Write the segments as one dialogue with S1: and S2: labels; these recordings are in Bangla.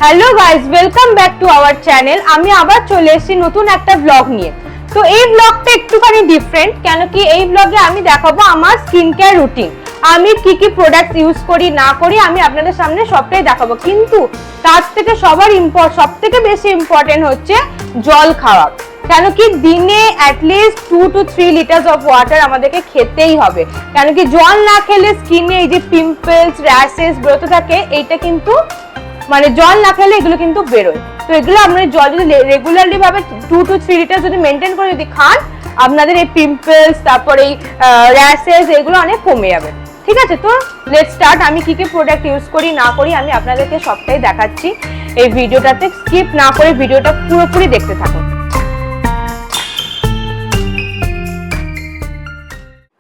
S1: Hello guys, welcome back to our channel. আমি আবার চলে এসেছি নতুন একটা ব্লগ নিয়ে। তো এই ব্লগটা একটুখানি ডিফারেন্ট, কেন কি এই ব্লগে আমি দেখাবো আমার স্কিন কেয়ার রুটিন। আমি কি কি প্রোডাক্ট ইউজ করি না করি আমি আপনাদের সামনে সবটাই দেখাবো, কিন্তু তার থেকে সব থেকে বেশি ইম্পর্টেন্ট হচ্ছে জল খাওয়া। কেন কি দিনে at least 2 to 3 litres of water আমাদেরকে খেতেই হবে। কেন কি জল না খেলে স্কিনে এই যে পিম্পলস, র্যাশেস বেরোতে থাকে, এইটা কিন্তু মানে জল না খেলে এগুলো কিন্তু বেরোয়। তো এগুলো আপনার জল যদি রেগুলারলি ভাবে 2 to 3 লিটার যদি মেনটেন করে যদি খান, আপনাদের এই পিম্পলস, তারপর এই র্যাশেস এগুলো অনেক কমে যাবে। ঠিক আছে, তো লেটস স্টার্ট। আমি কি কি প্রোডাক্ট ইউজ করি না করি আমি আপনাদেরকে সবটাই দেখাচ্ছি এই ভিডিওটাতে। স্কিপ না করে ভিডিওটা পুরোপুরি দেখতে থাকুন।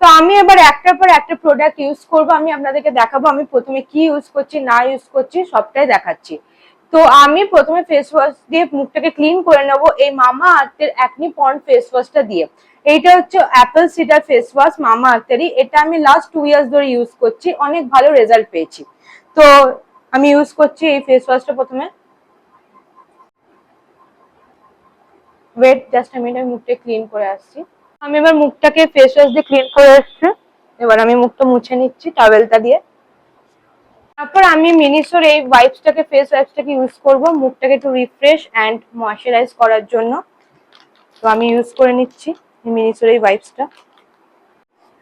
S1: তো আমি এবার একটার পর একটা প্রোডাক্ট ইউজ করব, আমি আপনাদেরকে দেখাবো আমি প্রথমে কি ইউজ করছি না ইউজ করছি সবটাই দেখাচ্ছি। তো আমি প্রথমে ফেস ওয়াশ দিয়ে মুখটাকে ক্লিন করে নেব এই মামা আর্থের অ্যাকনি পন্ড ফেস ওয়াশটা দিয়ে। এইটা হচ্ছে অ্যাপেল সিডার ফেস ওয়াশ মামা আর্থেরই। এটা আমি লাস্ট 2 ইয়ার্স ধরে ইউজ করছি, অনেক ভালো রেজাল্ট পেয়েছি। তো আমি ইউজ করছি এই ফেস ওয়াশটা। প্রথমে ওয়েট জাস্ট আমি মুখটা ক্লিন করে আসছি। আমি এবার মুখটাকে ফেস ওয়াশ দিয়ে ক্লিন করে আসছি। এবার আমি মুখটা মুছে নিচ্ছি টাওয়েলটা দিয়ে। তারপর আমি মিনিসোর এই ওয়াইপসটাকে ফেস ওয়াইপসটাকে ইউজ করব মুখটাকে একটু রিফ্রেশ অ্যান্ড ময়শ্চারাইজ করার জন্য। তো আমি ইউজ করে নিচ্ছি মিনিসোর এই ওয়াইপসটা।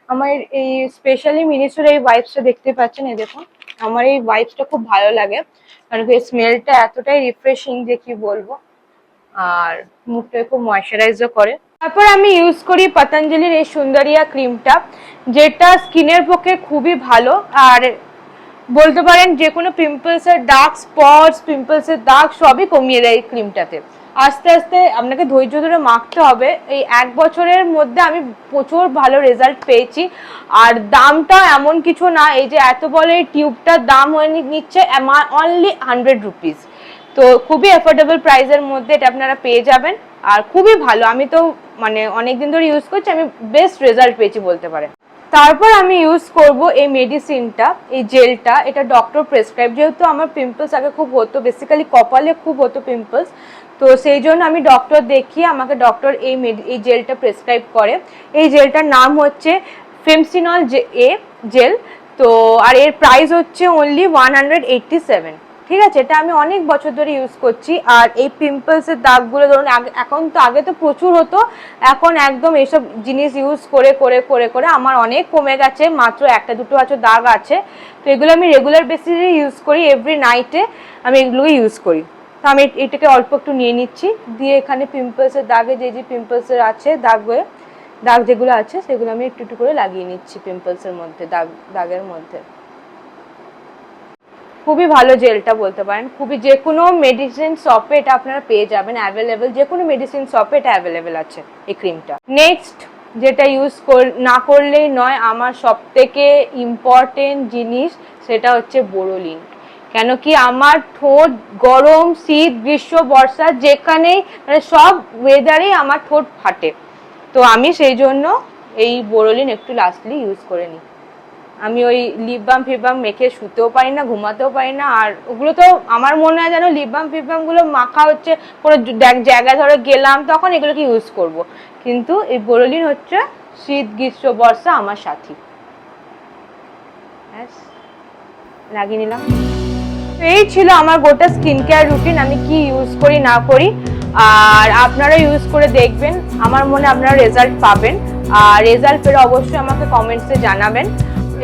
S1: আমার এই স্পেশালি মিনিসোর এই ওয়াইপসটা দেখতে পাচ্ছেন, এই দেখুন আমার এই ওয়াইপসটা খুব ভালো লাগে, কারণ এই স্মেলটা এতটাই রিফ্রেশিং যে কি বলবো, আর মুখটাকে খুব ময়শ্চারাইজও করে। তারপর আমি ইউজ করি পতঞ্জলির এই সৌন্দর্যা ক্রিমটা, যেটা স্কিনের পক্ষে খুবই ভালো। আর বলতে পারেন যে কোনো পিম্পলসের দাগ, স্পটস, পিম্পলসের দাগ সবই কমিয়ে দেয় এই ক্রিমটাতে। আস্তে আস্তে আপনাকে ধৈর্য ধরে মাখতে হবে। এই 1 বছরের মধ্যে আমি প্রচুর ভালো রেজাল্ট পেয়েছি। আর দামটা এমন কিছু না, এই যে এত বড় এই টিউবটার দাম হয়ে নিচ্ছে অনলি 100 রুপিস। তো খুবই অ্যাফোর্ডেবল প্রাইসের মধ্যে এটা আপনারা পেয়ে যাবেন, আর খুবই ভালো। আমি তো মানে অনেকদিন ধরে ইউজ করছি, আমি বেস্ট রেজাল্ট পেয়েছি বলতে পারেন। তারপর আমি ইউজ করব এই মেডিসিনটা, এই জেলটা। এটা ডক্টর প্রেসক্রাইব, যেহেতু আমার পিম্পলস আগে খুব হতো, বেসিক্যালি কপালে খুব হতো পিম্পলস। তো সেই জন্য আমি ডক্টর দেখিয়ে আমাকে ডক্টর এই জেলটা প্রেসক্রাইব করে। এই জেলটার নাম হচ্ছে ফেমসিনল এ জেল। তো আর এর প্রাইস হচ্ছে অনলি 187। ঠিক আছে, এটা আমি অনেক বছর ধরে ইউজ করছি। আর এই পিম্পলসের দাগগুলো ধরুন এখন তো আগে তো প্রচুর হতো, এখন একদম এইসব জিনিস ইউজ করে করে করে করে আমার অনেক কমে গেছে, মাত্র 1-2 আছে দাগ আছে। তো এগুলো আমি রেগুলার বেসিসে ইউজ করি, এভরি নাইটে আমি এগুলোকে ইউজ করি। তো আমি এটাকে অল্প একটু নিয়ে নিচ্ছি, দিয়ে এখানে পিম্পলসের দাগে যে পিম্পলসের আছে দাগ যেগুলো আছে সেগুলো আমি একটু একটু করে লাগিয়ে নিচ্ছি পিম্পলসের মধ্যে, দাগের মধ্যে। খুবই ভালো জেলটা বলতে পারেন, খুবই। যে কোনো মেডিসিন শপে এটা আপনারা পেয়ে যাবেন অ্যাভেলেবেল, যে কোনো মেডিসিন শপে এটা অ্যাভেলেবেল আছে এই ক্রিমটা। নেক্সট যেটা ইউজ না করলেই নয়, আমার সব থেকে ইম্পর্টেন্ট জিনিস, সেটা হচ্ছে বোরোলিন। কেন কি আমার ঠোঁট গরম, শীত, গ্রীষ্ম, বর্ষা যেখানেই মানে সব ওয়েদারেই আমার ঠোঁট ফাটে। তো আমি সেই জন্য এই বোরোলিন একটু লাস্টলি ইউজ করে নিই। আমি ওই লিপ বাম ফিপ বাম মেখে শুতেও পারি না, ঘুমাতেও পারি না। আর ওগুলো তো আমার মনে হয় যেন লিপ বাম ফিপ বাম গুলো মাখা হচ্ছে কোনো জায়গায় ধরে গেলাম তখন এগুলোকে ইউজ করব, কিন্তু এই বোরোলিন হচ্ছে শীত, গ্রীষ্ম, বর্ষা আমার সাথী। লাগিয়ে নিলাম। এই ছিল আমার গোটা স্কিন কেয়ার রুটিন, আমি কি ইউজ করি না করি। আর আপনারা ইউজ করে দেখবেন, আমার মনে আপনারা রেজাল্ট পাবেন। আর রেজাল্ট পেলে অবশ্যই আমাকে কমেন্টসে জানাবেন।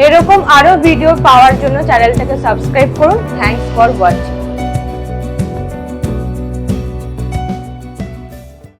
S1: এরকম আরো ভিডিও পাওয়ার জন্য চ্যানেলটাকে সাবস্ক্রাইব করুন। Thanks for watching.